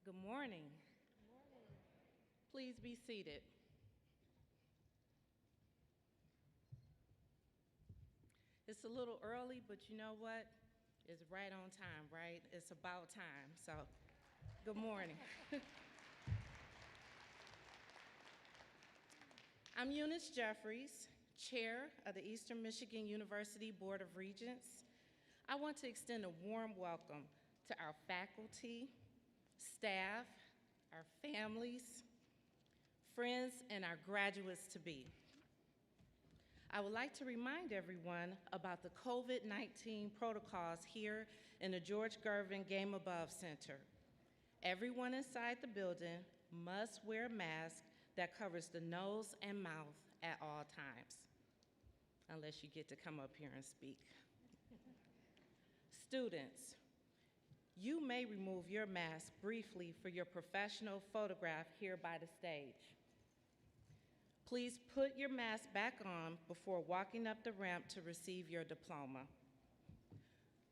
Good morning. Good morning. Please be seated. It's a little early, but you know what? It's right on time, right? It's about time, so good morning. I'm Eunice Jeffries, Chair of the Eastern Michigan University Board of Regents. I want to extend a warm welcome to our faculty, staff, our families, friends, and our graduates-to-be. I would like to remind everyone about the COVID-19 protocols here in the George Gervin GameAbove Center. Everyone inside the building must wear a mask that covers the nose and mouth at all times, unless you get to come up here and speak. Students, you may remove your mask briefly for your professional photograph here by the stage. Please put your mask back on before walking up the ramp to receive your diploma.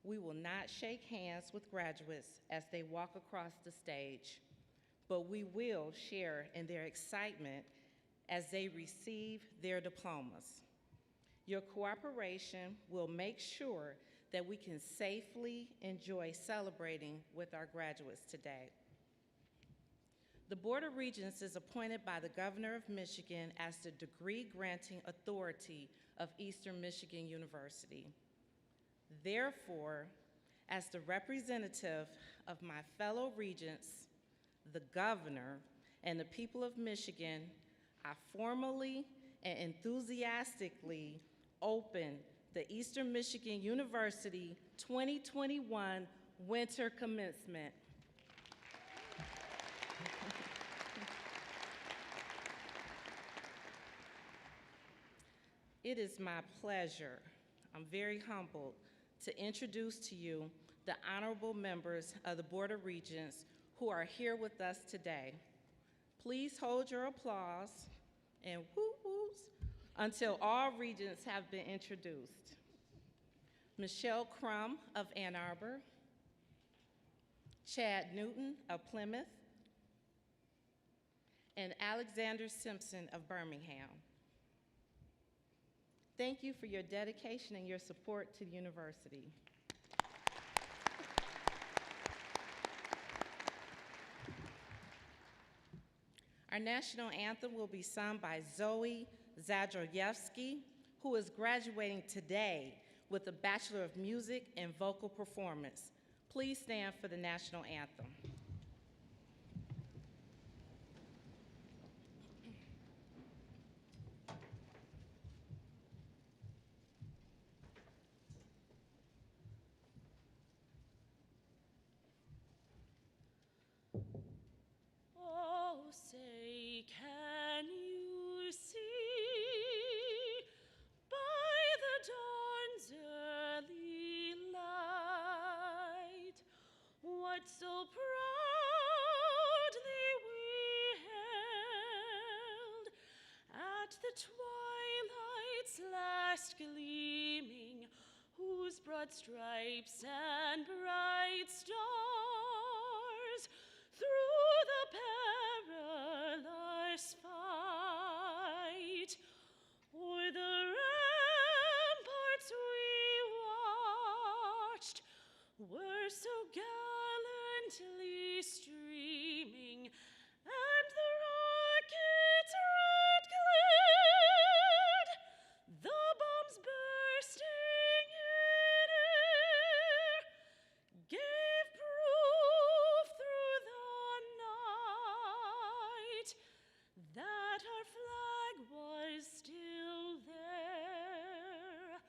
We will not shake hands with graduates as they walk across the stage, but we will share in their excitement as they receive their diplomas. Your cooperation will make sure that we can safely enjoy celebrating with our graduates today. The Board of Regents is appointed by the Governor of Michigan as the degree-granting authority of Eastern Michigan University. Therefore, as the representative of my fellow Regents, the Governor, and the people of Michigan, I formally and enthusiastically open the Eastern Michigan University 2021 Winter Commencement. It is my pleasure, I'm very humbled, to introduce to you the honorable members of the Board of Regents who are here with us today. Please hold your applause and whoop-whoops until all Regents have been introduced. Michelle Crum of Ann Arbor, Chad Newton of Plymouth, and Alexander Simpson of Birmingham. Thank you for your dedication and your support to the university. Our national anthem will be sung by Zoe Zadrojewski, who is graduating today with a Bachelor of Music and Vocal Performance. Please stand for the national anthem. Oh, say, can you see by the dawn's early light what so proudly we held at the twilight's last gleaming, whose broad stripes and bright stars through the perilous fight o'er the ramparts we watched were so gallantly streaming, and the rockets red glid, the bombs bursting in air, gave proof through the night that our flag was still there.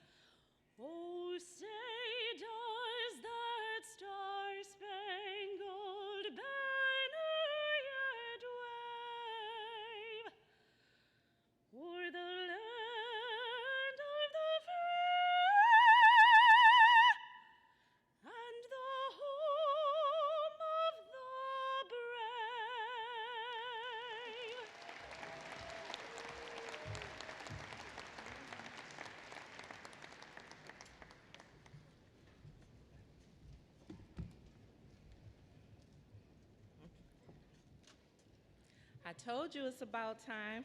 Oh, say, does that I told you it's about time.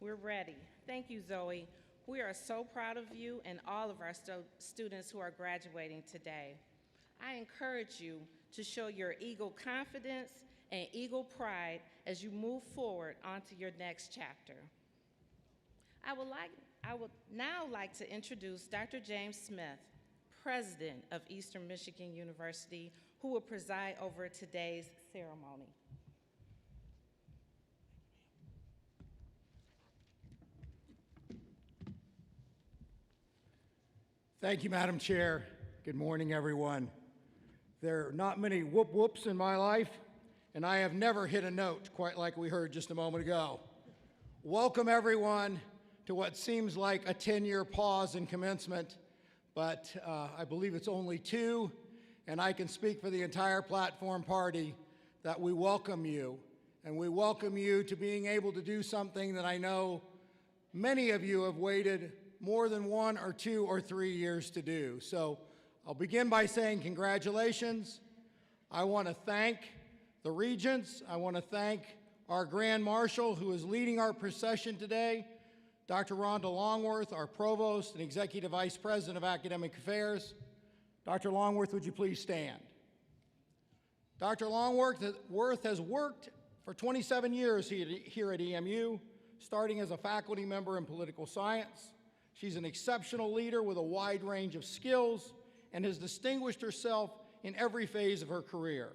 We're ready. Thank you, Zoe. We are so proud of you and all of our students who are graduating today. I encourage you to show your eagle confidence and eagle pride as you move forward onto your next chapter. I would now like to introduce Dr. James Smith, President of Eastern Michigan University, who will preside over today's ceremony. Thank you, Madam Chair. Good morning, everyone. There are not many whoop-whoops in my life, and I have never hit a note quite like we heard just a moment ago. Welcome, everyone, to what seems like a 10-year pause in commencement, but I believe it's only 2, and I can speak for the entire platform party that we welcome you, and we welcome you to being able to do something that I know many of you have waited more than 1 or 2 or 3 years to do. So I'll begin by saying congratulations. I want to thank the regents. I want to thank our Grand Marshal who is leading our procession today, Dr. Rhonda Longworth, our Provost and Executive Vice President of Academic Affairs. Dr. Longworth, would you please stand? Dr. Longworth has worked for 27 years here at EMU, starting as a faculty member in political science. She's an exceptional leader with a wide range of skills and has distinguished herself in every phase of her career.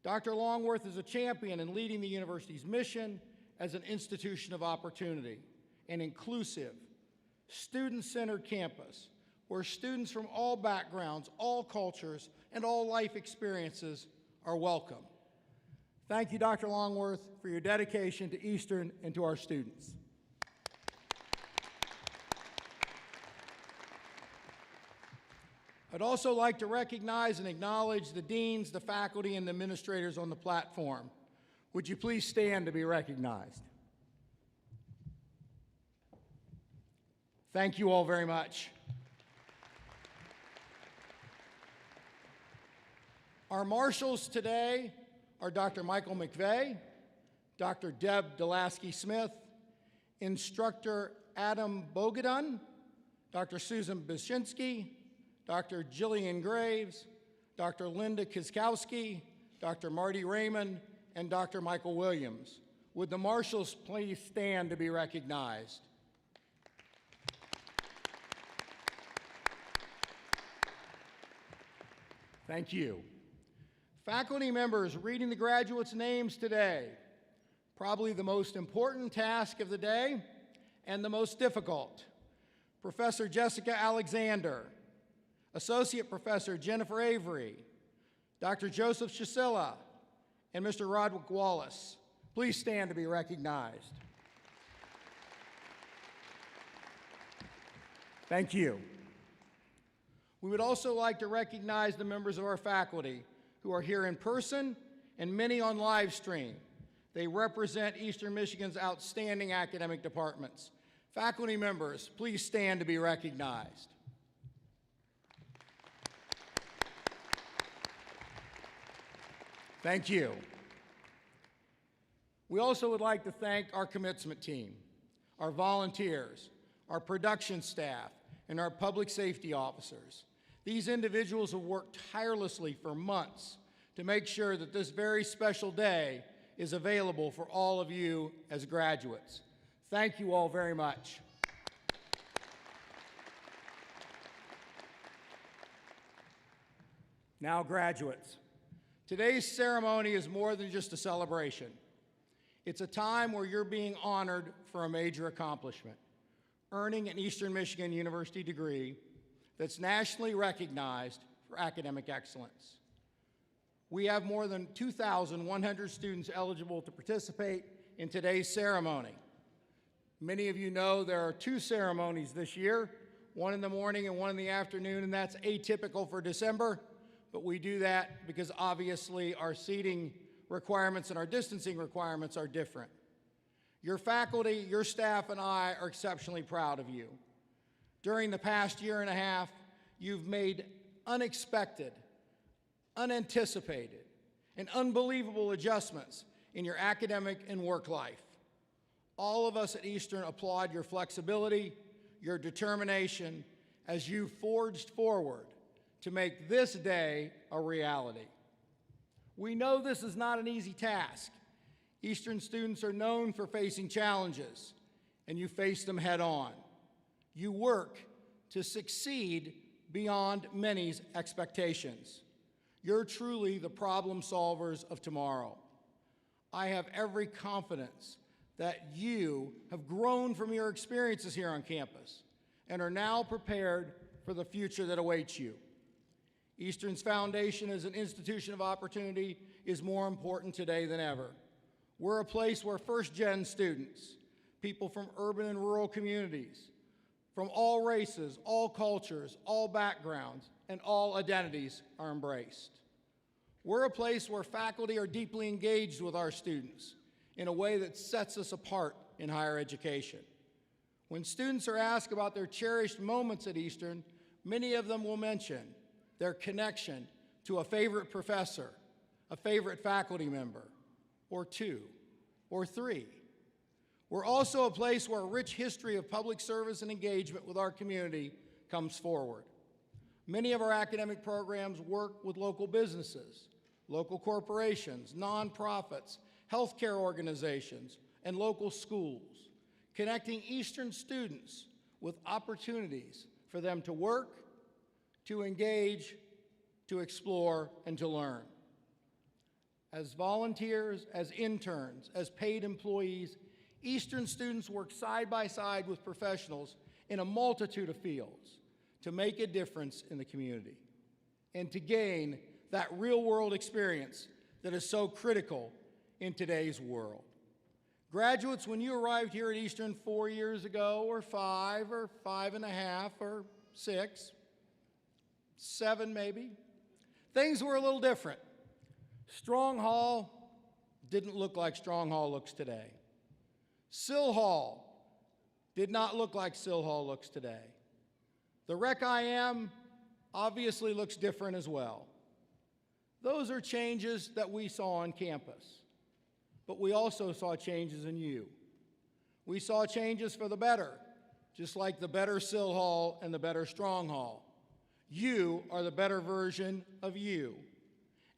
Dr. Longworth is a champion in leading the university's mission as an institution of opportunity, an inclusive, student-centered campus where students from all backgrounds, all cultures, and all life experiences are welcome. Thank you, Dr. Longworth, for your dedication to Eastern and to our students. I'd also like to recognize and acknowledge the deans, the faculty, and the administrators on the platform. Would you please stand to be recognized? Thank you all very much. Our marshals today are Dr. Michael McVeigh, Dr. Deb Delaskey-Smith, Instructor Adam Bogadun, Dr. Susan Bishinsky, Dr. Jillian Graves, Dr. Linda Kiskowski, Dr. Marty Raymond, and Dr. Michael Williams. Would the marshals please stand to be recognized? Thank you. Faculty members reading the graduates' names today, probably the most important task of the day and the most difficult. Professor Jessica Alexander, Associate Professor Jennifer Avery, Dr. Joseph Shisilla, and Mr. Roderick Wallace. Please stand to be recognized. Thank you. We would also like to recognize the members of our faculty who are here in person and many on live stream. They represent Eastern Michigan's outstanding academic departments. Faculty members, please stand to be recognized. Thank you. We also would like to thank our commencement team, our volunteers, our production staff, and our public safety officers. These individuals have worked tirelessly for months to make sure that this very special day is available for all of you as graduates. Thank you all very much. Now, graduates. Today's ceremony is more than just a celebration. It's a time where you're being honored for a major accomplishment, earning an Eastern Michigan University degree that's nationally recognized for academic excellence. We have more than 2,100 students eligible to participate in today's ceremony. Many of you know there are 2 ceremonies this year, one in the morning and one in the afternoon, and that's atypical for December. But we do that because obviously our seating requirements and our distancing requirements are different. Your faculty, your staff, and I are exceptionally proud of you. During the past year and a half, you've made unexpected, unanticipated, and unbelievable adjustments in your academic and work life. All of us at Eastern applaud your flexibility, your determination as you forged forward to make this day a reality. We know this is not an easy task. Eastern students are known for facing challenges, and you face them head on. You work to succeed beyond many's expectations. You're truly the problem solvers of tomorrow. I have every confidence that you have grown from your experiences here on campus and are now prepared for the future that awaits you. Eastern's foundation as an institution of opportunity is more important today than ever. We're a place where first-gen students, people from urban and rural communities, from all races, all cultures, all backgrounds, and all identities are embraced. We're a place where faculty are deeply engaged with our students in a way that sets us apart in higher education. When students are asked about their cherished moments at Eastern, many of them will mention their connection to a favorite professor, a favorite faculty member, or two, or three. We're also a place where a rich history of public service and engagement with our community comes forward. Many of our academic programs work with local businesses, local corporations, nonprofits, healthcare organizations, and local schools, connecting Eastern students with opportunities for them to work, to engage, to explore, and to learn. As volunteers, as interns, as paid employees, Eastern students work side by side with professionals in a multitude of fields to make a difference in the community and to gain that real-world experience that is so critical in today's world. Graduates, when you arrived here at Eastern 4 years ago, or 5, or 5.5, or 6, 7 maybe, things were a little different. Strong Hall didn't look like Strong Hall looks today. Sill Hall did not look like Sill Hall looks today. The Rec IM obviously looks different as well. Those are changes that we saw on campus, but we also saw changes in you. We saw changes for the better, just like the better Sill Hall and the better Strong Hall. You are the better version of you.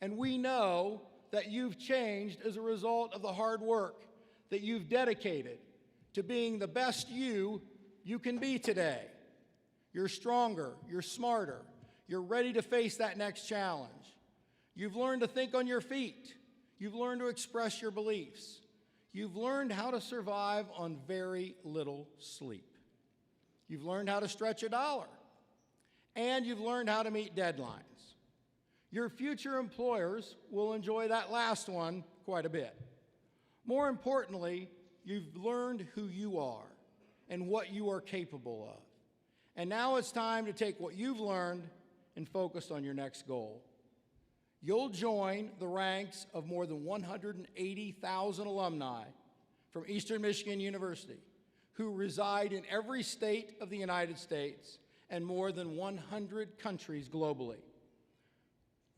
And we know that you've changed as a result of the hard work that you've dedicated to being the best you can be today. You're stronger, you're smarter, you're ready to face that next challenge. You've learned to think on your feet. You've learned to express your beliefs. You've learned how to survive on very little sleep. You've learned how to stretch a dollar. And you've learned how to meet deadlines. Your future employers will enjoy that last one quite a bit. More importantly, you've learned who you are and what you are capable of. And now it's time to take what you've learned and focus on your next goal. You'll join the ranks of more than 180,000 alumni from Eastern Michigan University who reside in every state of the United States and more than 100 countries globally.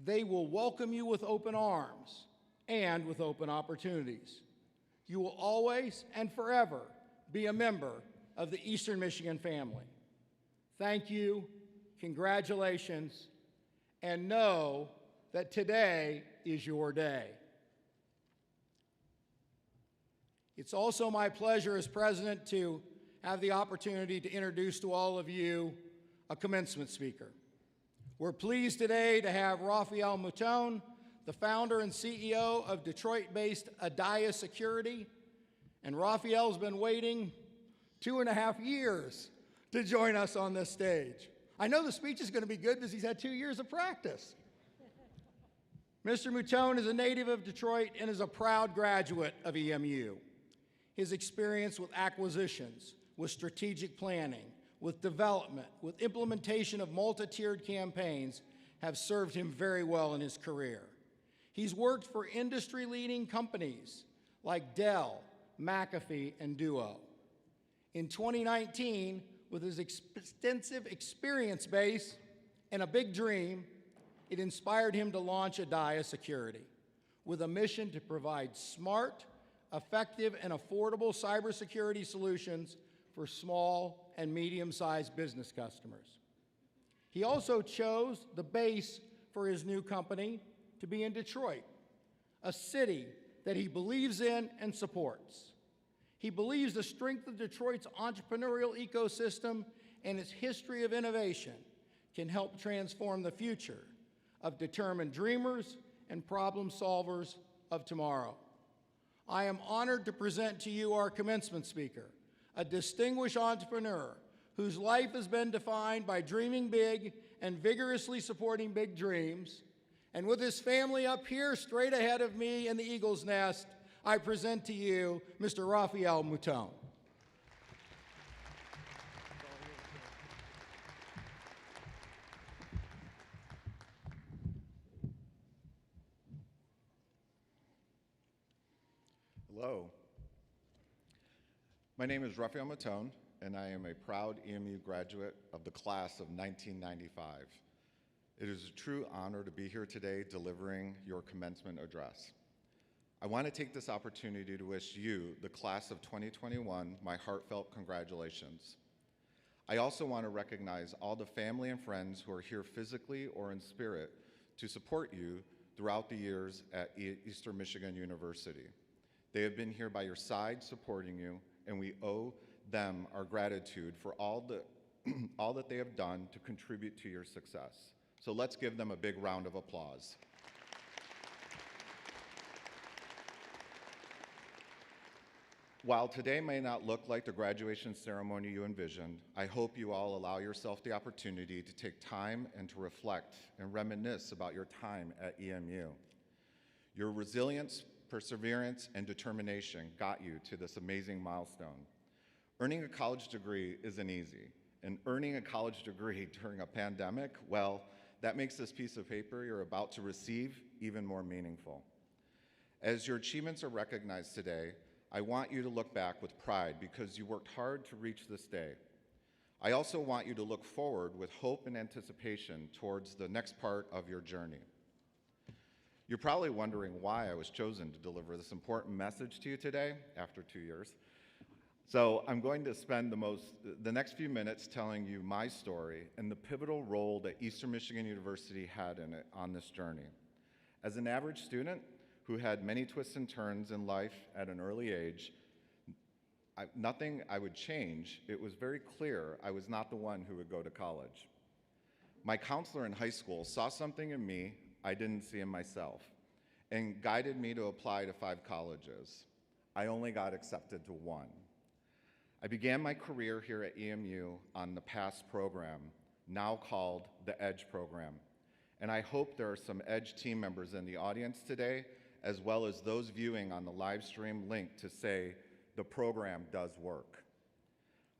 They will welcome you with open arms and with open opportunities. You will always and forever be a member of the Eastern Michigan family. Thank you, congratulations, and know that today is your day. It's also my pleasure as president to have the opportunity to introduce to all of you a commencement speaker. We're pleased today to have Rafael Mouton, the founder and CEO of Detroit-based Adaya Security. And Rafael's been waiting 2.5 years to join us on this stage. I know the speech is going to be good because he's had 2 years of practice. Mr. Mouton is a native of Detroit and is a proud graduate of EMU. His experience with acquisitions, with strategic planning, with development, with implementation of multi-tiered campaigns have served him very well in his career. He's worked for industry-leading companies like Dell, McAfee, and Duo. In 2019, with his extensive experience base and a big dream, it inspired him to launch Adaya Security, with a mission to provide smart, effective, and affordable cybersecurity solutions for small and medium-sized business customers. He also chose the base for his new company to be in Detroit, a city that he believes in and supports. He believes the strength of Detroit's entrepreneurial ecosystem and its history of innovation can help transform the future of determined dreamers and problem solvers of tomorrow. I am honored to present to you our commencement speaker, a distinguished entrepreneur whose life has been defined by dreaming big and vigorously supporting big dreams. And with his family up here, straight ahead of me in the Eagle's Nest, I present to you Mr. Raphael Mouton. Hello. My name is Raphael Mouton, and I am a proud EMU graduate of the class of 1995. It is a true honor to be here today delivering your commencement address. I want to take this opportunity to wish you, the class of 2021, my heartfelt congratulations. I also want to recognize all the family and friends who are here physically or in spirit to support you throughout the years at Eastern Michigan University. They have been here by your side supporting you, and we owe them our gratitude for all that they have done to contribute to your success. So let's give them a big round of applause. While today may not look like the graduation ceremony you envisioned, I hope you all allow yourself the opportunity to take time and to reflect and reminisce about your time at EMU. Your resilience, perseverance, and determination got you to this amazing milestone. Earning a college degree isn't easy, and earning a college degree during a pandemic, well, that makes this piece of paper you're about to receive even more meaningful. As your achievements are recognized today, I want you to look back with pride because you worked hard to reach this day. I also want you to look forward with hope and anticipation towards the next part of your journey. You're probably wondering why I was chosen to deliver this important message to you today after 2 years. So I'm going to spend the next few minutes telling you my story and the pivotal role that Eastern Michigan University had in it on this journey. As an average student who had many twists and turns in life at an early age, nothing I would change. It was very clear I was not the one who would go to college. My counselor in high school saw something in me I didn't see in myself and guided me to apply to 5 colleges. I only got accepted to 1. I began my career here at EMU on the PASS program, now called the EDGE program. And I hope there are some EDGE team members in the audience today, as well as those viewing on the live stream link to say the program does work.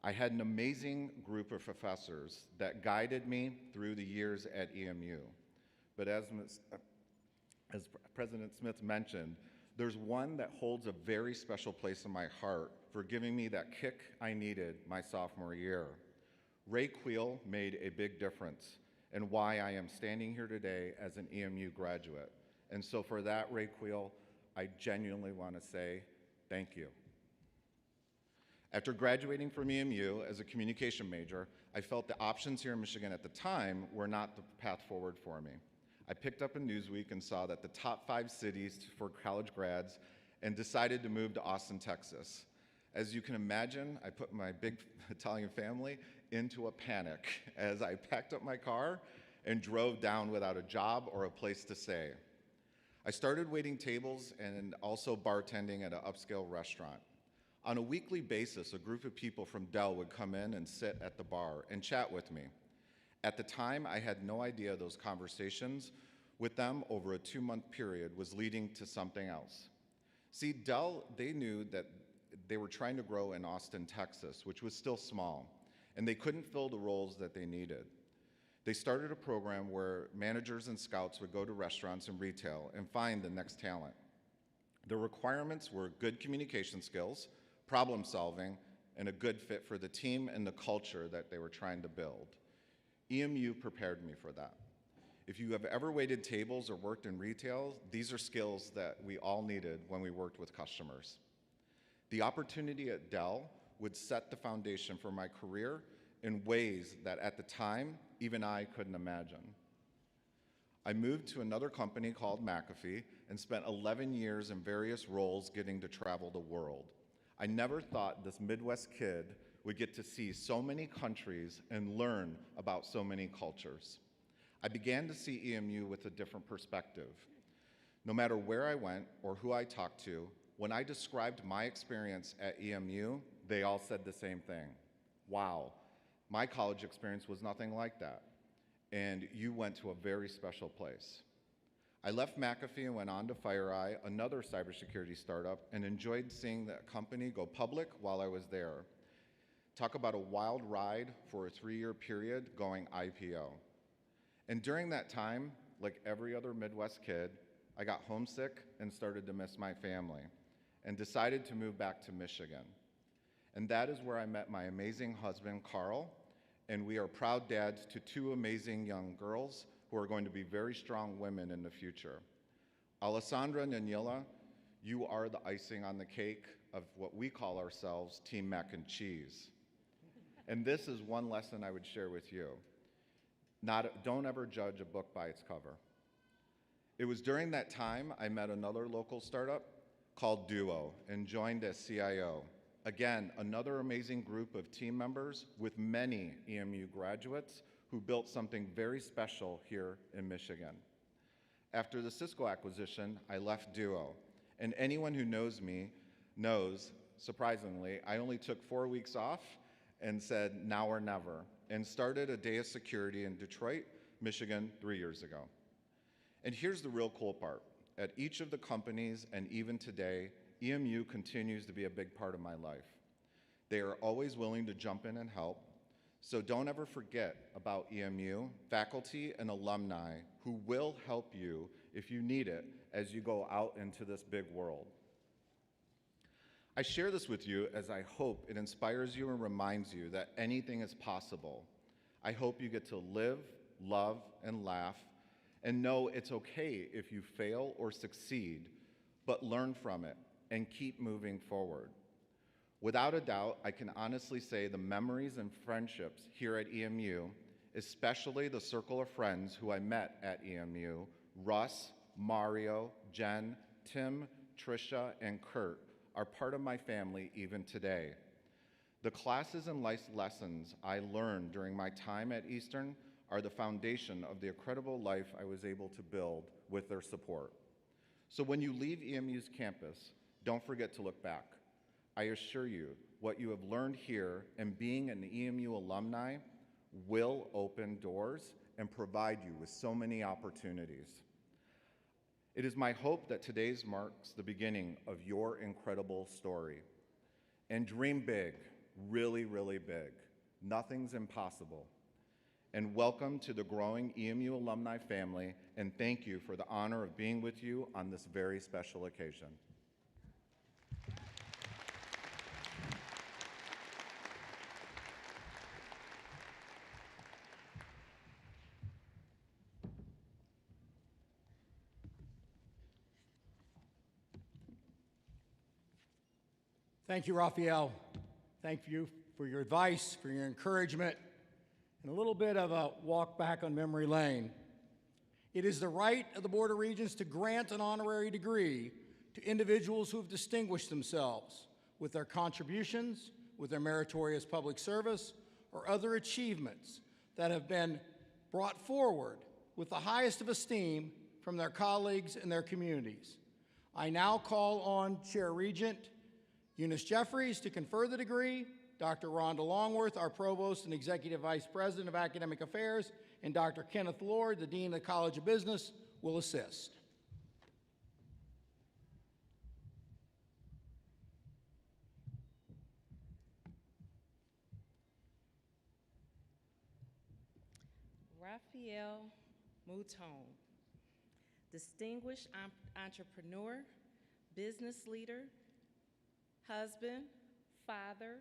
I had an amazing group of professors that guided me through the years at EMU. But as President Smith mentioned, there's one that holds a very special place in my heart for giving me that kick I needed my sophomore year. Ray Queel made a big difference in why I am standing here today as an EMU graduate. And so for that, Ray Queel, I genuinely want to say thank you. After graduating from EMU as a communication major, I felt the options here in Michigan at the time were not the path forward for me. I picked up a Newsweek and saw that the top 5 cities for college grads and decided to move to Austin, Texas. As you can imagine, I put my big Italian family into a panic as I packed up my car and drove down without a job or a place to stay. I started waiting tables and also bartending at an upscale restaurant. On a weekly basis, a group of people from Dell would come in and sit at the bar and chat with me. At the time, I had no idea those conversations with them over a 2-month period was leading to something else. See, Dell, they knew that they were trying to grow in Austin, Texas, which was still small, and they couldn't fill the roles that they needed. They started a program where managers and scouts would go to restaurants and retail and find the next talent. The requirements were good communication skills, problem solving, and a good fit for the team and the culture that they were trying to build. EMU prepared me for that. If you have ever waited tables or worked in retail, these are skills that we all needed when we worked with customers. The opportunity at Dell would set the foundation for my career in ways that at the time, even I couldn't imagine. I moved to another company called McAfee and spent 11 years in various roles getting to travel the world. I never thought this Midwest kid would get to see so many countries and learn about so many cultures. I began to see EMU with a different perspective. No matter where I went or who I talked to, when I described my experience at EMU, they all said the same thing. Wow, my college experience was nothing like that. And you went to a very special place. I left McAfee and went on to FireEye, another cybersecurity startup, and enjoyed seeing that company go public while I was there. Talk about a wild ride for a 3-year period going IPO. And during that time, like every other Midwest kid, I got homesick and started to miss my family and decided to move back to Michigan. And that is where I met my amazing husband, Carl, and we are proud dads to 2 amazing young girls who are going to be very strong women in the future. Alessandra and Daniela, you are the icing on the cake of what we call ourselves Team Mac and Cheese. And this is one lesson I would share with you. Don't ever judge a book by its cover. It was during that time I met another local startup called Duo and joined as CIO. Again, another amazing group of team members with many EMU graduates who built something very special here in Michigan. After the Cisco acquisition, I left Duo, and anyone who knows me knows, surprisingly, I only took 4 weeks off and said now or never, and started a day of security in Detroit, Michigan 3 years ago. And here's the real cool part. At each of the companies, and even today, EMU continues to be a big part of my life. They are always willing to jump in and help, so don't ever forget about EMU, faculty and alumni who will help you if you need it as you go out into this big world. I share this with you as I hope it inspires you and reminds you that anything is possible. I hope you get to live, love, and laugh, and know it's okay if you fail or succeed, but learn from it and keep moving forward. Without a doubt, I can honestly say the memories and friendships here at EMU, especially the circle of friends who I met at EMU, Russ, Mario, Jen, Tim, Trisha, and Kurt, are part of my family even today. The classes and life lessons I learned during my time at Eastern are the foundation of the incredible life I was able to build with their support. So when you leave EMU's campus, don't forget to look back. I assure you, what you have learned here and being an EMU alumni will open doors and provide you with so many opportunities. It is my hope that today's marks the beginning of your incredible story. And dream big, really, really big. Nothing's impossible. And welcome to the growing EMU alumni family, and thank you for the honor of being with you on this very special occasion. Thank you, Raphael. Thank you for your advice, for your encouragement, and a little bit of a walk back on memory lane. It is the right of the Board of Regents to grant an honorary degree to individuals who have distinguished themselves with their contributions, with their meritorious public service, or other achievements that have been brought forward with the highest of esteem from their colleagues and their communities. I now call on Chair Regent Eunice Jeffries to confer the degree. Dr. Rhonda Longworth, our Provost and Executive Vice President of Academic Affairs, and Dr. Kenneth Lord, the Dean of the College of Business, will assist. Raphael Mouton, distinguished entrepreneur, business leader, husband, father,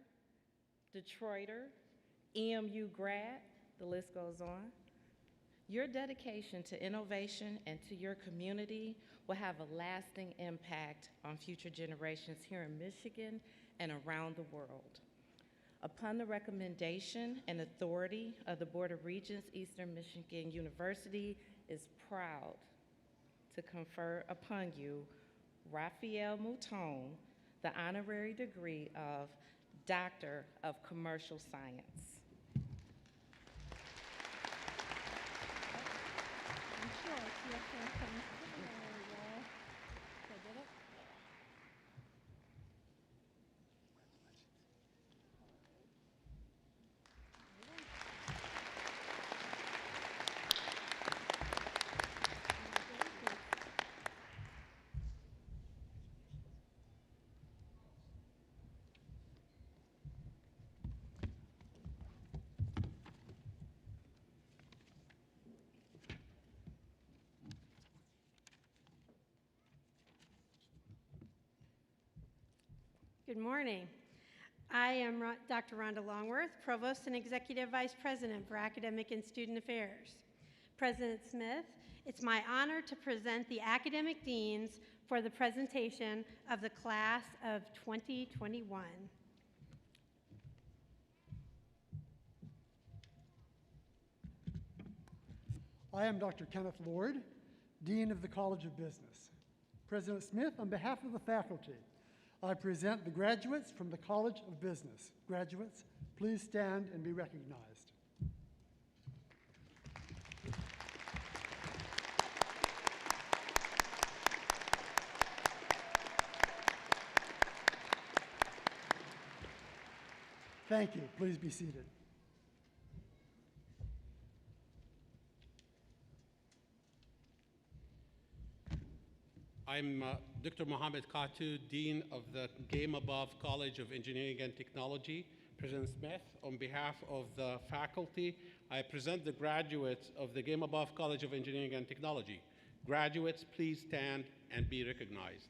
Detroiter, EMU grad, the list goes on. Your dedication to innovation and to your community will have a lasting impact on future generations here in Michigan and around the world. Upon the recommendation and authority of the Board of Regents, Eastern Michigan University is proud to confer upon you, Raphael Mouton, the honorary degree of Doctor of Commercial Science. Good morning. I am Dr. Rhonda Longworth, Provost and Executive Vice President for Academic and Student Affairs. President Smith, it's my honor to present the academic deans for the presentation of the class of 2021. I am Dr. Kenneth Lord, Dean of the College of Business. President Smith, on behalf of the faculty, I present the graduates from the College of Business. Graduates, please stand and be recognized. Thank you. Please be seated. I'm Dr. Mohammed Khatu, Dean of the GameAbove College of Engineering and Technology. President Smith, on behalf of the faculty, I present the graduates of the GameAbove College of Engineering and Technology. Graduates, please stand and be recognized.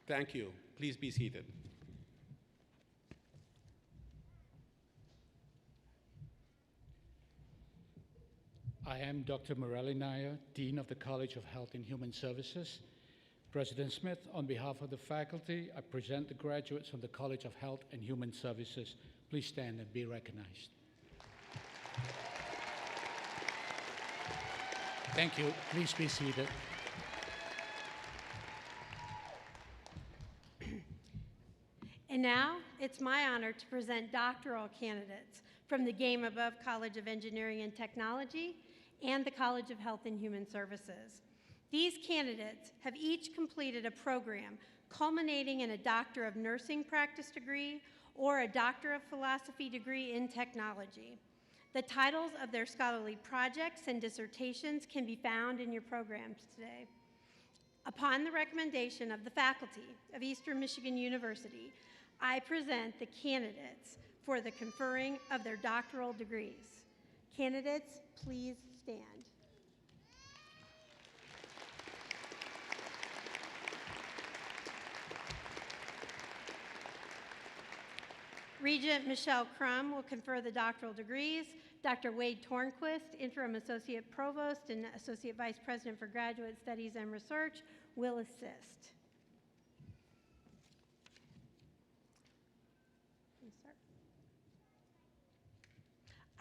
Thank you. Please be seated. I am Dr. Morelli Nair, Dean of the College of Health and Human Services. President Smith, on behalf of the faculty, I present the graduates from the College of Health and Human Services. Please stand and be recognized. Thank you. Please be seated. And now, it's my honor to present doctoral candidates from the GameAbove College of Engineering and Technology and the College of Health and Human Services. These candidates have each completed a program culminating in a Doctor of Nursing Practice degree or a Doctor of Philosophy degree in technology. The titles of their scholarly projects and dissertations can be found in your programs today. Upon the recommendation of the faculty of Eastern Michigan University, I present the candidates for the conferring of their doctoral degrees. Candidates, please stand. Regent Michelle Crum will confer the doctoral degrees. Dr. Wade Tornquist, Interim Associate Provost and Associate Vice President for Graduate Studies and Research, will assist.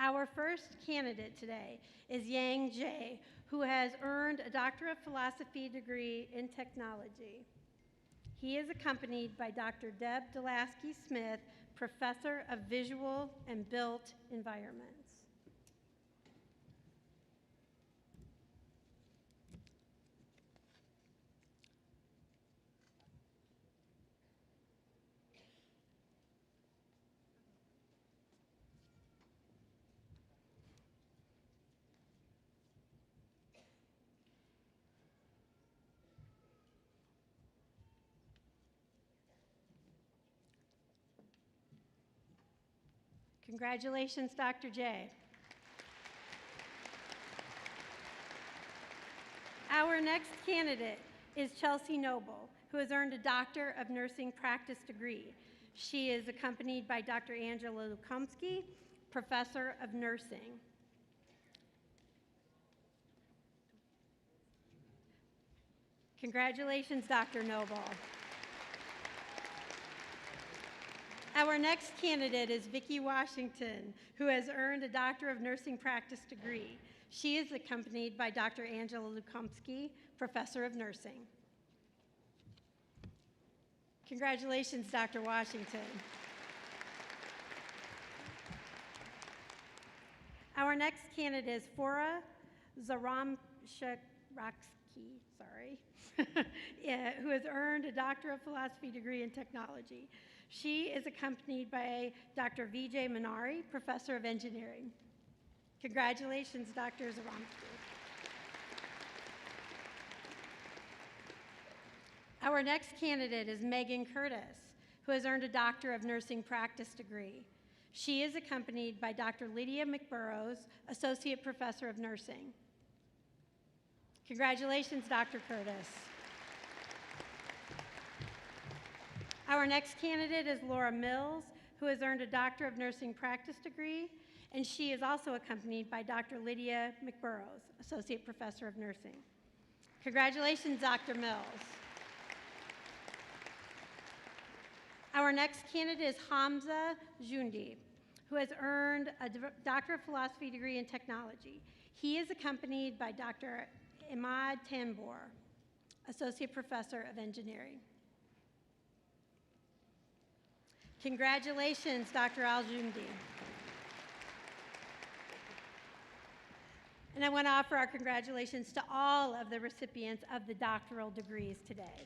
Our first candidate today is Yang Jie, who has earned a Doctor of Philosophy degree in technology. He is accompanied by Dr. Deb Delaskey Smith, Professor of Visual and Built Environments. Congratulations, Dr. J. Our next candidate is Chelsea Noble, who has earned a Doctor of Nursing Practice degree. She is accompanied by Dr. Angela Lukomsky, Professor of Nursing. Congratulations, Dr. Noble. Our next candidate is Vicki Washington, who has earned a Doctor of Nursing Practice degree. She is accompanied by Dr. Angela Lukomsky, Professor of Nursing. Congratulations, Dr. Washington. Our next candidate is Fora Zaramshakraksky, who has earned a Doctor of Philosophy degree in Technology. She is accompanied by Dr. Vijay Manari, Professor of Engineering. Congratulations, Dr. Zaramsky. Our next candidate is Megan Curtis, who has earned a Doctor of Nursing Practice degree. She is accompanied by Dr. Lydia McBurrows, Associate Professor of Nursing. Congratulations, Dr. Curtis. Our next candidate is Laura Mills, who has earned a Doctor of Nursing Practice degree, and she is also accompanied by Dr. Lydia McBurrows, Associate Professor of Nursing. Congratulations, Dr. Mills. Our next candidate is Hamza Jundi, who has earned a Doctor of Philosophy degree in Technology. He is accompanied by Dr. Imad Tambor, Associate Professor of Engineering. Congratulations, Dr. Al-Jundi. And I want to offer our congratulations to all of the recipients of the doctoral degrees today.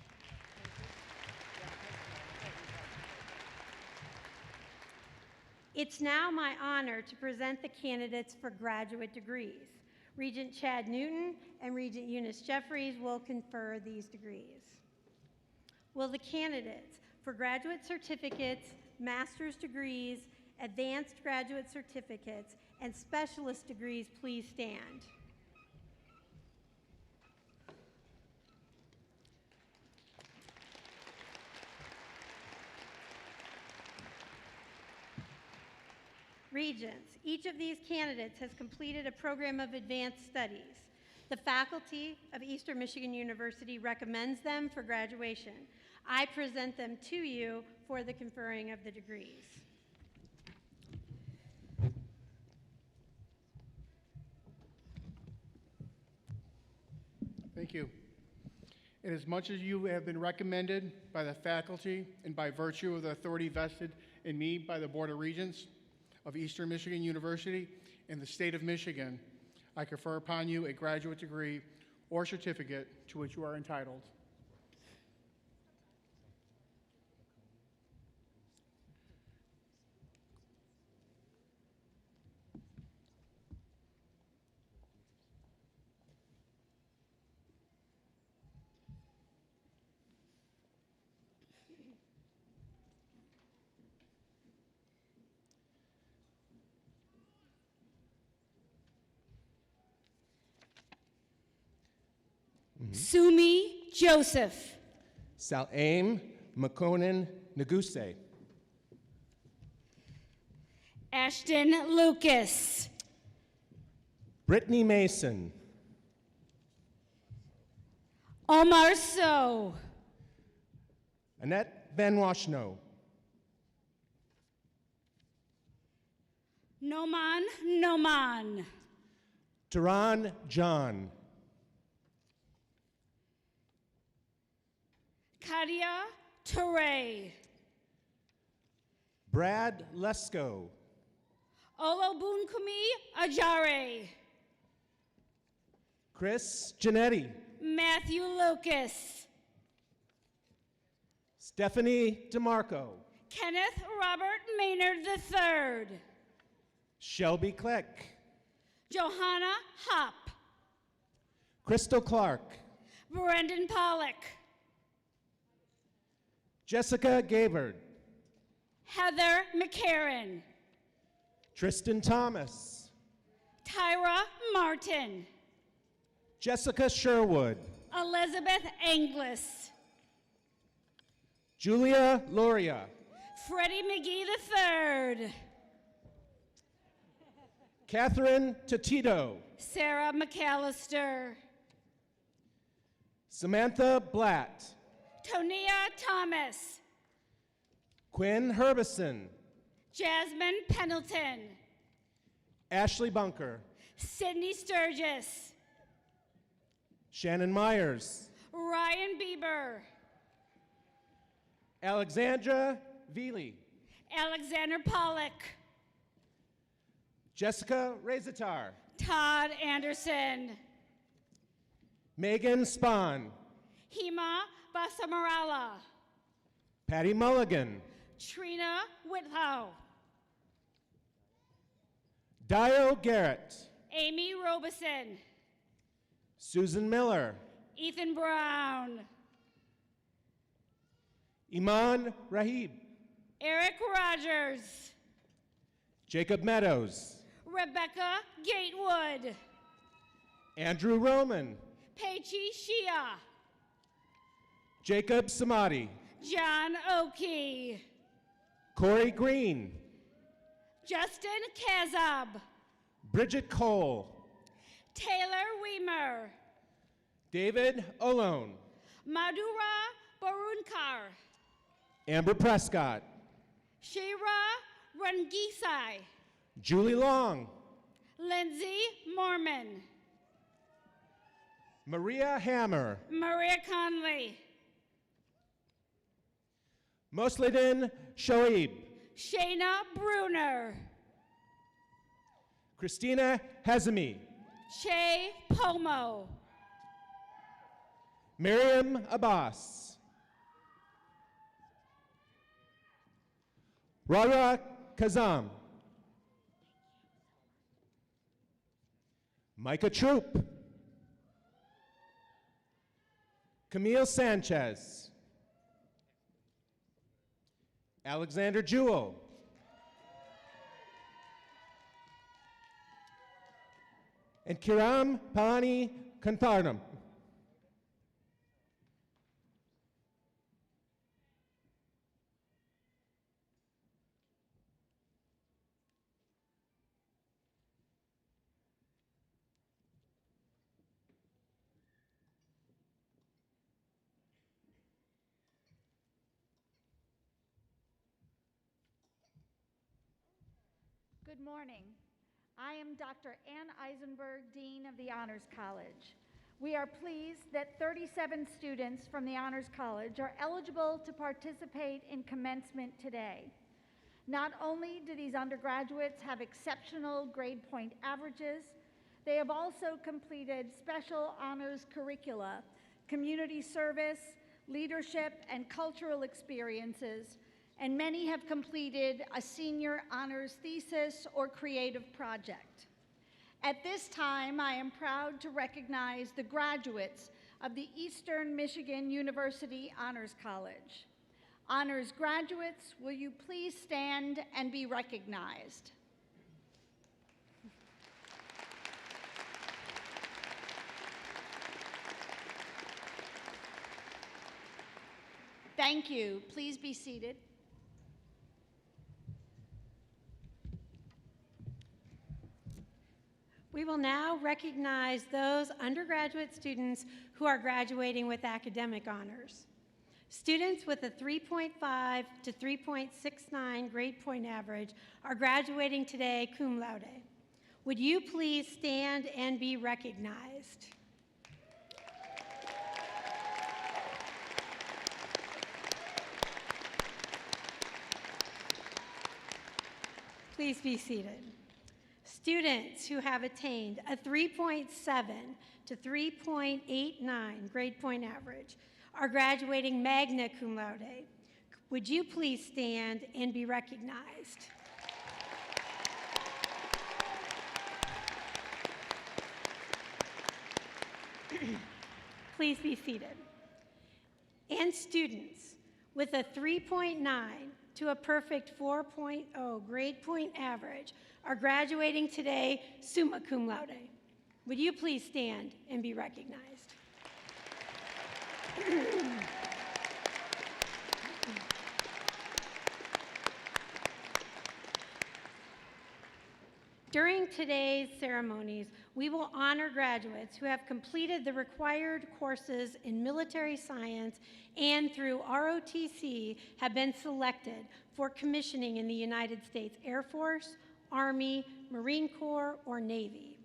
It's now my honor to present the candidates for graduate degrees. Regent Chad Newton and Regent Eunice Jeffries will confer these degrees. Will the candidates for graduate certificates, master's degrees, advanced graduate certificates, and specialist degrees please stand? Regents, each of these candidates has completed a program of advanced studies. The faculty of Eastern Michigan University recommends them for graduation. I present them to you for the conferring of the degrees. Thank you. Inasmuch as you have been recommended by the faculty and by virtue of the authority vested in me by the Board of Regents of Eastern Michigan University in the state of Michigan, I confer upon you a graduate degree or certificate to which you are entitled. Sumi Joseph. Salaim Makonnen Naguse. Ashton Lucas. Brittany Mason. Omar So. Annette Van Washno. Noman Noman. Taran John. Kadia Ture. Brad Lesko. Olobunkumi Ajare. Chris Janetti. Matthew Lucas. Stephanie DeMarco. Kenneth Robert Maynard III. Shelby Kleck. Johanna Hopp. Crystal Clark. Brendan Pollock. Jessica Gabard. Heather McCarran. Tristan Thomas. Tyra Martin. Jessica Sherwood. Elizabeth Anglis. Julia Loria. Freddie McGee III. Catherine Totito. Sarah McAllister. Samantha Blatt. Tonia Thomas. Quinn Herbison. Jasmine Pendleton. Ashley Bunker. Sydney Sturgis. Shannon Myers. Ryan Bieber. Alexandra Veely. Alexander Pollock. Jessica Rezatar. Todd Anderson. Megan Spahn. Hema Basamarala. Patty Mulligan. Trina Whitlow. Dio Garrett. Amy Robeson. Susan Miller. Ethan Brown. Iman Rahib. Eric Rogers. Jacob Meadows. Rebecca Gatewood. Andrew Roman. Peichi Shia. Jacob Samadi. John Oakey. Corey Green. Justin Kazab. Bridget Cole. Taylor Weimer. David Olone. Madhura Barunkar. Amber Prescott. Shira Rangisai. Julie Long. Lindsay Mormon. Maria Hammer. Maria Conley. Mosledin Shoaib. Shayna Bruner. Christina Hazemi. Shay Pomo. Miriam Abbas. Rara Kazam. Micah Troop. Camille Sanchez. Alexander Jewell. And Kiram Palani Kantharnam. Good morning. I am Dr. Ann Eisenberg, Dean of the Honors College. We are pleased that 37 students from the Honors College are eligible to participate in commencement today. Not only do these undergraduates have exceptional grade point averages, they have also completed special honors curricula, community service, leadership, and cultural experiences, and many have completed a senior honors thesis or creative project. At this time, I am proud to recognize the graduates of the Eastern Michigan University Honors College. Honors graduates, will you please stand and be recognized? Thank you. Please be seated. We will now recognize those undergraduate students who are graduating with academic honors. Students with a 3.5 to 3.69 grade point average are graduating today cum laude. Would you please stand and be recognized? Please be seated. Students who have attained a 3.7 to 3.89 grade point average are graduating magna cum laude. Would you please stand and be recognized? Please be seated. And students with a 3.9 to a perfect 4.0 grade point average are graduating today summa cum laude. Would you please stand and be recognized? During today's ceremonies, we will honor graduates who have completed the required courses in military science and through ROTC have been selected for commissioning in the United States Air Force, Army, Marine Corps, or Navy.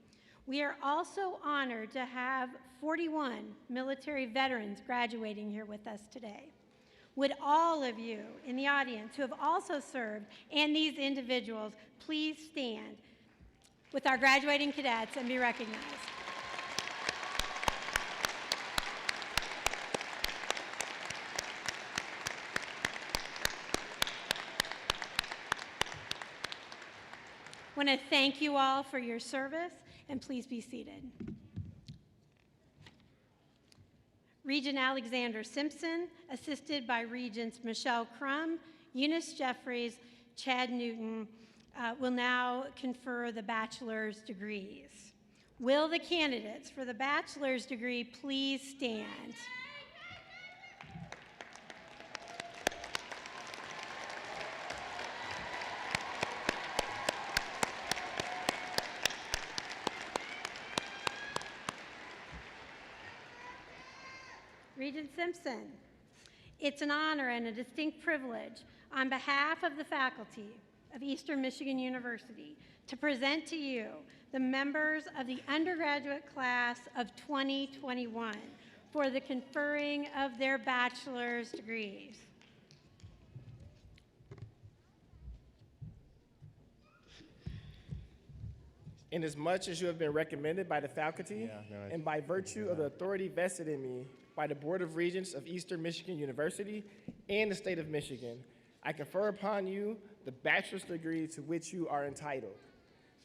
We are also honored to have 41 military veterans graduating here with us today. Would all of you in the audience who have also served and these individuals please stand with our graduating cadets and be recognized? I want to thank you all for your service, and please be seated. Regent Alexander Simpson, assisted by Regents Michelle Crum, Eunice Jeffries, Chad Newton, will now confer the bachelor's degrees. Will the candidates for the bachelor's degree please stand? Regent Simpson, it's an honor and a distinct privilege on behalf of the faculty of Eastern Michigan University to present to you the members of the undergraduate class of 2021 for the conferring of their bachelor's degrees. Inasmuch as you have been recommended by the faculty and by virtue of the authority vested in me by the Board of Regents of Eastern Michigan University and the state of Michigan, I confer upon you the bachelor's degree to which you are entitled.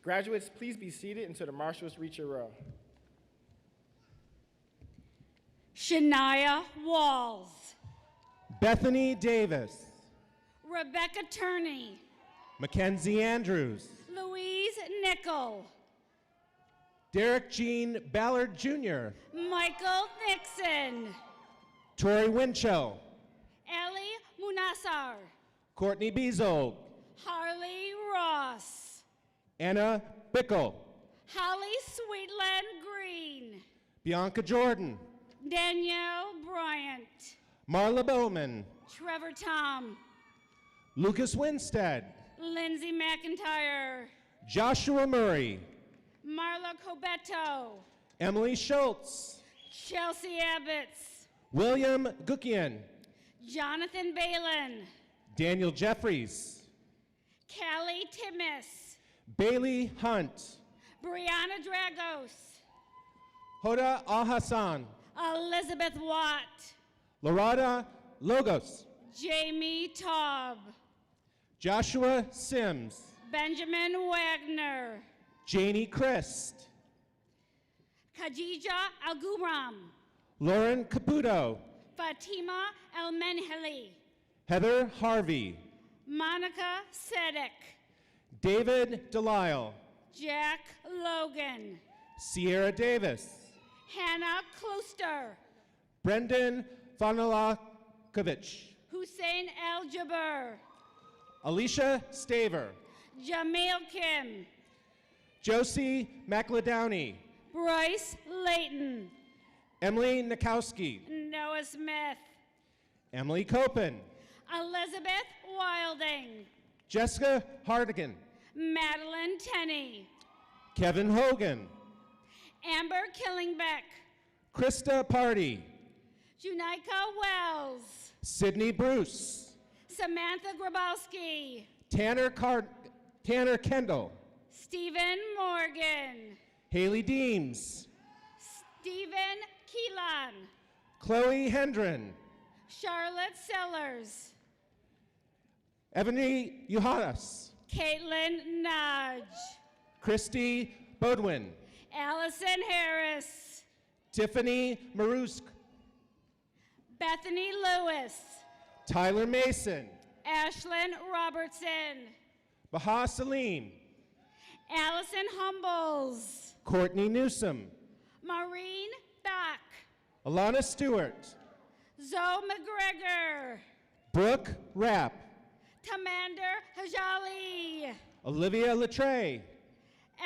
Graduates, please be seated until the marshals reach your row. Shania Walls. Bethany Davis. Rebecca Turney. Mackenzie Andrews. Louise Nickel. Derek Jean Ballard Jr. Michael Nixon. Tori Winchell. Ellie Munassar. Courtney Bezold. Harley Ross. Anna Bickle. Holly Sweetland Green. Bianca Jordan. Danielle Bryant. Marla Bowman. Trevor Tom. Lucas Winstead. Lindsay McIntyre. Joshua Murray. Marla Cobeto. Emily Schultz. Chelsea Abbotts. William Gukian. Jonathan Balin. Daniel Jeffries. Callie Timmis. Bailey Hunt. Brianna Dragos. Hoda Al-Hassan. Elizabeth Watt. Lorada Logos. Jamie Taub. Joshua Sims. Benjamin Wagner. Janie Christ. Khadija Al-Gumram. Lauren Caputo. Fatima El-Menheli. Heather Harvey. Monica Sedek. David Delisle. Jack Logan. Sierra Davis. Hannah Kluster. Brendan Fonolakovich. Hussein El-Jabbar. Alicia Staver. Jamil Kim. Josie McLedowney. Bryce Layton. Emily Nikowski. Noah Smith. Emily Copen. Elizabeth Wilding. Jessica Hardigan. Madeline Tenney. Kevin Hogan. Amber Killingbeck. Krista Party. Junaika Wells. Sydney Bruce. Samantha Grabowski. Tanner Kendall. Stephen Morgan. Haley Deems. Stephen Keelan. Chloe Hendren. Charlotte Sellers. Ebony Yohannes. Caitlin Nudge. Christy Bodwin. Allison Harris. Tiffany Marusk. Bethany Lewis. Tyler Mason. Ashlyn Robertson. Baha Salim. Allison Humbles. Courtney Newsom. Maureen Bach. Alana Stewart. Zoe McGregor. Brooke Rapp. Tamander Hajali. Olivia Latre.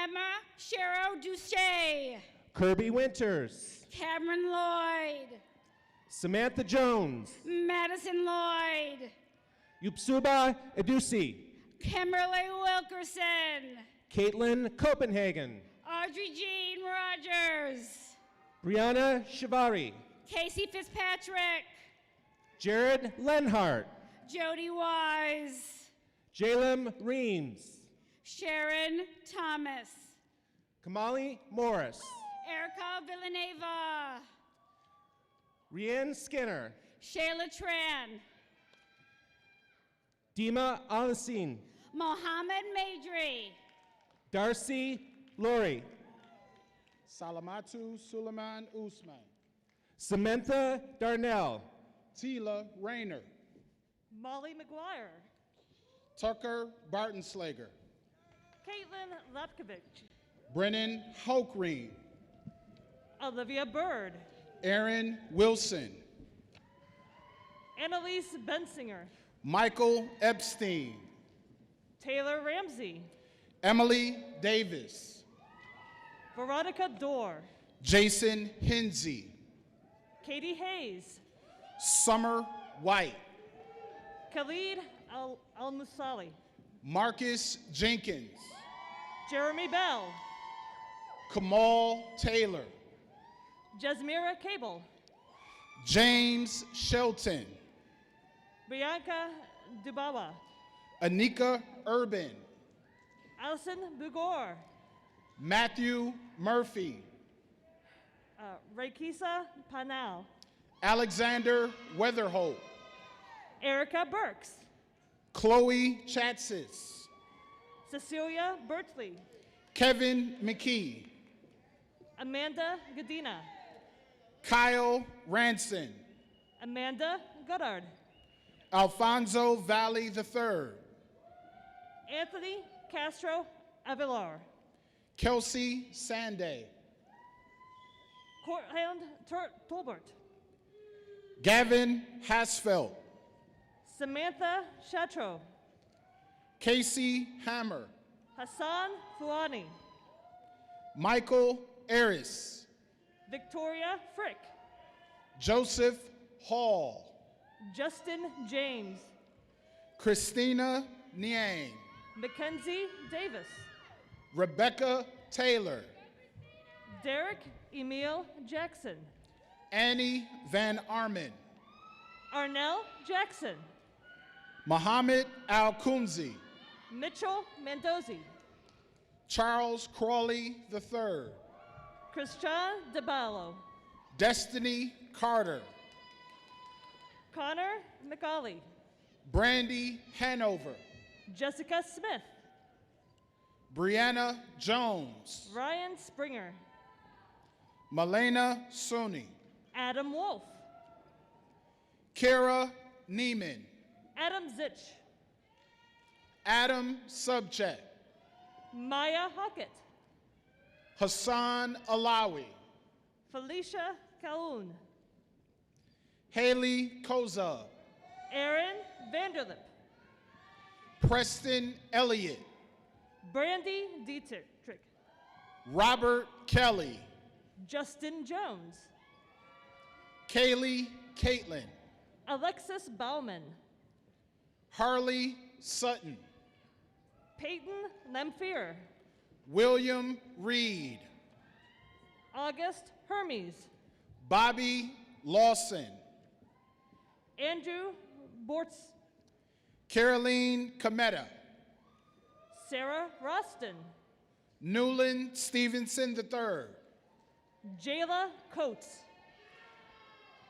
Emma Shero Duche. Kirby Winters. Cameron Lloyd. Samantha Jones. Madison Lloyd. Yupsuba Edusi. Kimberly Wilkerson. Caitlin Copenhagen. Audrey Jean Rogers. Brianna Shivari. Casey Fitzpatrick. Jared Lenhart. Jody Wise. Jalem Reams. Sharon Thomas. Kamali Morris. Erica Villaneva. Rianne Skinner. Shayla Tran. Dima Alassine. Mohammed Maidri. Darcy Laurie. Salamatu Suleiman Usman. Samantha Darnell. Tila Rayner. Molly McGuire. Tucker Bartonslager. Caitlin Lepkovich. Brennan Hokereem. Olivia Bird. Aaron Wilson. Annalise Bensinger. Michael Epstein. Taylor Ramsey. Emily Davis. Veronica Dorr. Jason Hinsey. Katie Hayes. Summer White. Khalid Al-Musali. Marcus Jenkins. Jeremy Bell. Kamal Taylor. Jasmira Cable. James Shelton. Bianca Dubawa. Anika Urban. Allison Bugor. Matthew Murphy. Raikisa Panal. Alexander Weatherholt. Erica Burks. Chloe Chatsis. Cecilia Bertley. Kevin McKee. Amanda Godina. Kyle Ranson. Amanda Goddard. Alfonso Valley III. Anthony Castro Avilar. Kelsey Sanday. Courtland Tolbert. Gavin Hasfeld. Samantha Chatro. Casey Hammer. Hassan Fuani. Michael Aris. Victoria Frick. Joseph Hall. Justin James. Christina Niang. Mackenzie Davis. Rebecca Taylor. Derek Emil Jackson. Annie Van Armen. Arnell Jackson. Muhammad Al-Kunzi. Mitchell Mendozi. Charles Crawley III. Christian DeBallo. Destiny Carter. Connor McCauley. Brandy Hanover. Jessica Smith. Brianna Jones. Ryan Springer. Malena Suni. Adam Wolf. Kara Neiman. Adam Zich. Adam Subcheck. Maya Hockett. Hassan Alawi. Felicia Calhoun. Haley Kozub. Aaron Vanderlip. Preston Elliott. Brandy Dietrich. Robert Kelly. Justin Jones. Kaylee Caitlin. Alexis Bauman. Harley Sutton. Peyton Lemfier. William Reed. August Hermes. Bobby Lawson. Andrew Bortz. Caroline Cometa. Sarah Roston. Newland Stevenson III. Jayla Coates.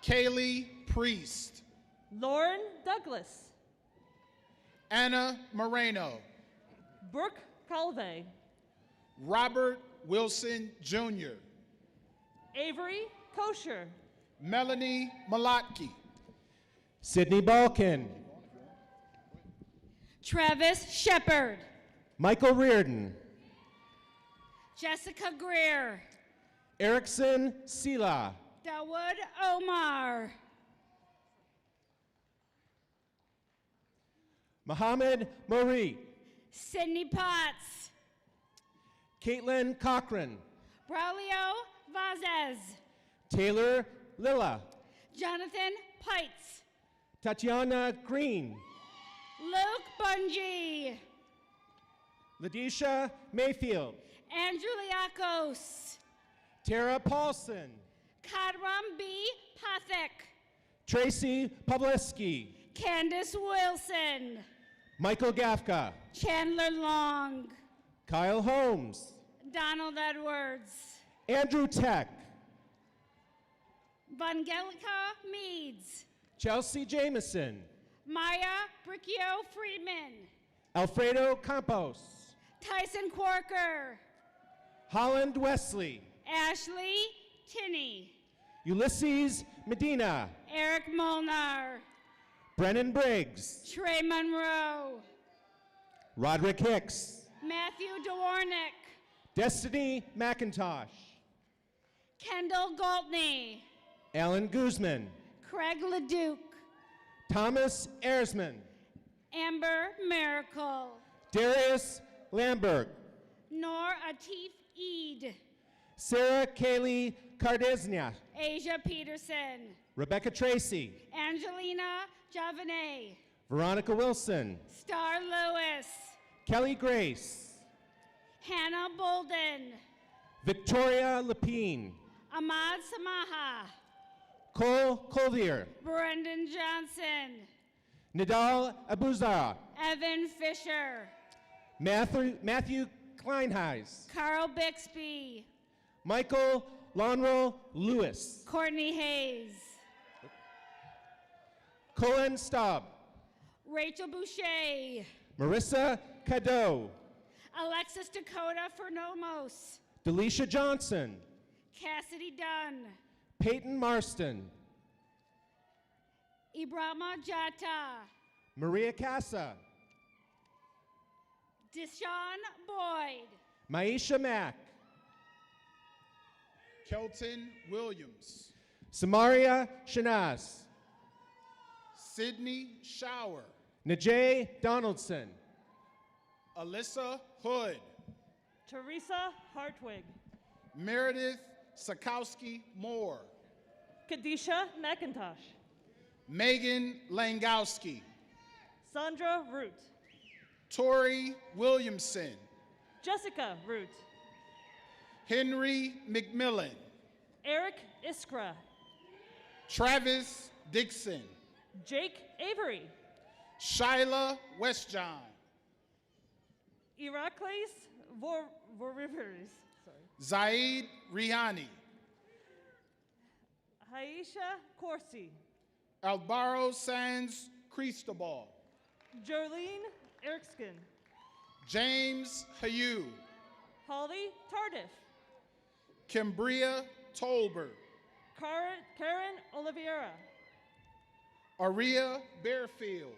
Kaylee Priest. Lauren Douglas. Anna Moreno. Brooke Calve. Robert Wilson Jr. Avery Kosher. Melanie Malotki. Sydney Balkin. Travis Shepard. Michael Reardon. Jessica Greer. Erickson Sila. Dawood Omar. Mohammed Mori. Sydney Potts. Caitlin Cochran, Braulio Vazquez, Taylor Lilla, Jonathan Pites, Tatiana Green, Luke Bungie, Ladisha Mayfield, Andrew Liakos, Tara Paulson, Kadram B. Pathak, Tracy Pawleski, Candace Wilson, Michael Gafka, Chandler Long, Kyle Holmes, Donald Edwards, Andrew Tech, Vangelica Meads, Chelsea Jameson, Maya Bricchio Friedman, Alfredo Campos, Tyson Quarker, Holland Wesley, Ashley Tinney, Ulysses Medina, Eric Molnar, Brennan Briggs, Trey Monroe, Roderick Hicks, Matthew Dwornik, Destiny McIntosh, Kendall Galtney, Alan Guzman, Craig Leduc, Thomas Ersman, Amber Miracle, Darius Lambert, Nor Atif Eid, Sarah Kaylee Cardesnia, Asia Peterson, Rebecca Tracy, Angelina Javanay, Veronica Wilson, Star Lewis, Kelly Grace, Hannah Bolden, Victoria Lapine, Ahmad Samaha, Cole Collier, Brendan Johnson, Nidal Abuzara, Evan Fisher, Matthew Kleinheis, Carl Bixby, Michael Lonro Lewis, Courtney Hayes, Colin Staub, Rachel Boucher, Marissa Cadeau, Alexis Dakota Fernomos, Delisha Johnson, Cassidy Dunn, Peyton Marston, Ibrahima Jata, Maria Casa, Deshaun Boyd, Maisha Mack, Kelton Williams, Samaria Shanaz, Sydney Shower, Najee Donaldson, Alyssa Hood, Teresa Hartwig, Meredith Sakowski Moore, Kadisha McIntosh, Megan Langowski, Sandra Root, Tori Williamson, Jessica Root, Henry McMillan, Eric Iskra, Travis Dixon, Jake Avery, Shyla Westjohn, Iraklis Vorivers, Zaid Rihani, Haisha Corsi, Alvaro Sanz Cristobal, Jolene Erskine, James Hayu, Holly Tardif, Cambria Tolbert, Karen Oliveira, Aria Bearfield,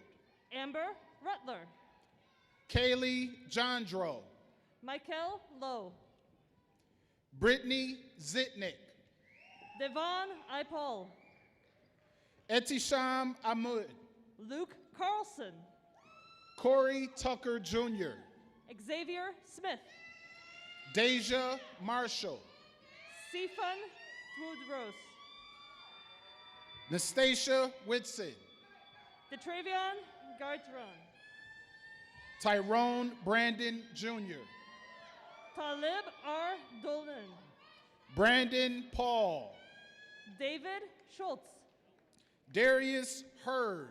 Amber Rutler, Kaylee Jondro, Michael Lowe, Brittany Zitnik, Devon Ipol, Etisham Ahmud, Luke Carlson, Corey Tucker Jr., Xavier Smith, Deja Marshall, Sifan Woodrose, Nastasia Whitson, Detravion Gartron, Tyrone Brandon Jr., Talib R. Dolan, Brandon Paul, David Schultz, Darius Hurd,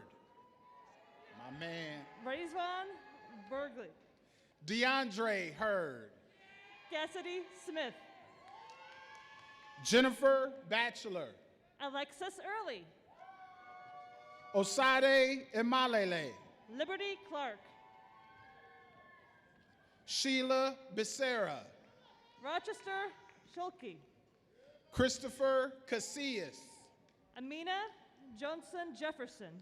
my man, Rizwan Bergley, DeAndre Hurd, Cassidy Smith, Jennifer Batchelor, Alexis Early, Osade Emalele, Liberty Clark, Sheila Becerra, Rochester Schulke, Christopher Casillas, Amina Johnson Jefferson,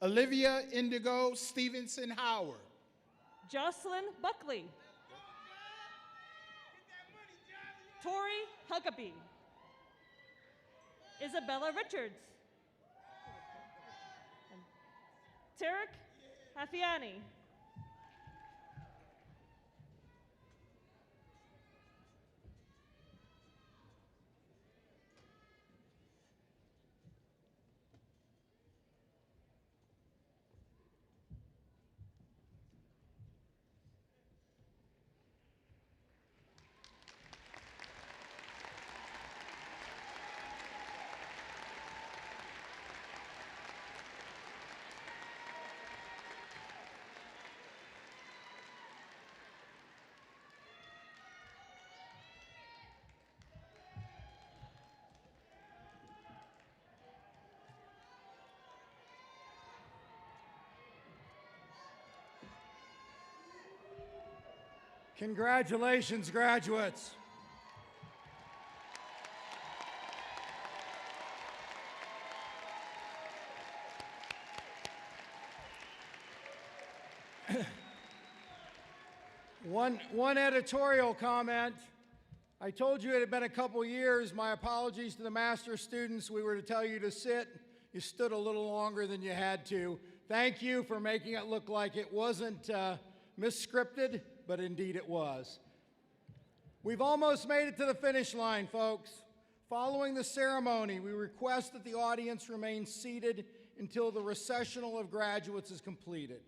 Olivia Indigo Stevenson Howard, Jocelyn Buckley, Tori Huckabee, Isabella Richards, Tarek Hafiani, Congratulations, graduates. One editorial comment. I told you it had been a couple years. My apologies to the master's students. We were to tell you to sit. You stood a little longer than you had to. Thank you for making it look like it wasn't misscripted, but indeed it was. We've almost made it to the finish line, folks. Following the ceremony, we request that the audience remain seated until the recessional of graduates is completed.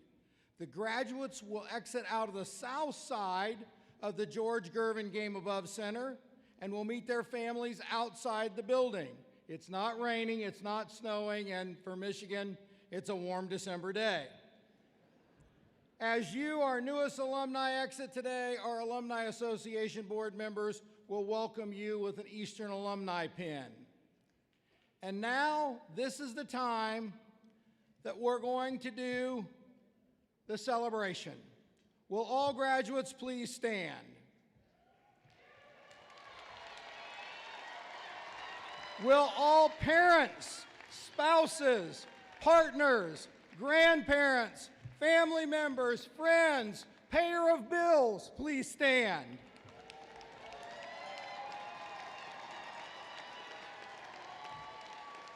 The graduates will exit out of the south side of the George Gervin GameAbove Center and will meet their families outside the building. It's not raining, it's not snowing, and for Michigan, it's a warm December day. As you, our newest alumni, exit today, our Alumni Association board members will welcome you with an Eastern alumni pin. And now, this is the time that we're going to do the celebration. Will all graduates please stand? Will all parents, spouses, partners, grandparents, family members, friends, payer of bills, please stand?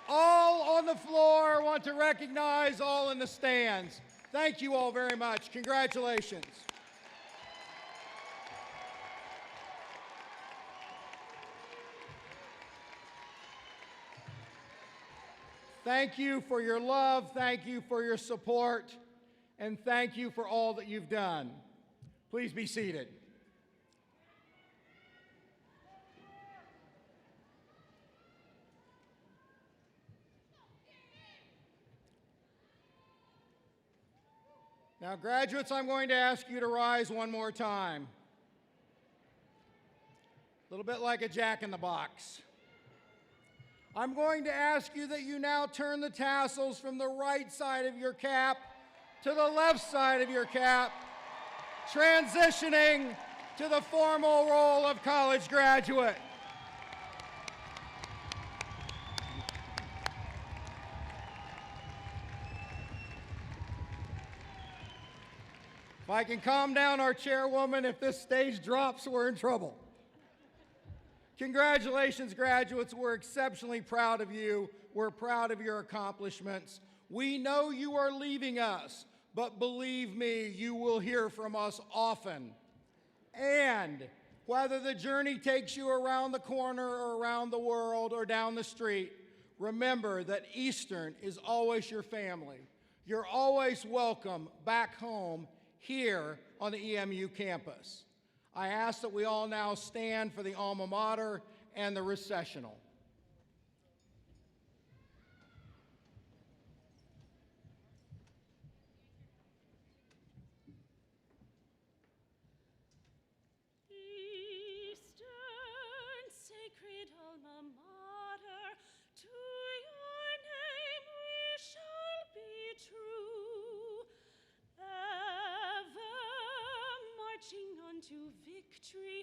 All on the floor want to recognize all in the stands. Thank you all very much. Congratulations. Thank you for your love, thank you for your support, and thank you for all that you've done. Please be seated. Now, graduates, I'm going to ask you to rise one more time. A little bit like a jack-in-the-box. I'm going to ask you that you now turn the tassels from the right side of your cap to the left side of your cap, transitioning to the formal role of college graduate. If I can calm down our chairwoman, if this stage drops, we're in trouble. Congratulations, graduates. We're exceptionally proud of you. We're proud of your accomplishments. We know you are leaving us, but believe me, you will hear from us often. And whether the journey takes you around the corner or around the world or down the street, remember that Eastern is always your family. You're always welcome back home here on the EMU campus. I ask that we all now stand for the alma mater and the recessional. Eastern sacred alma mater, to your name we shall be true, ever marching on to victory.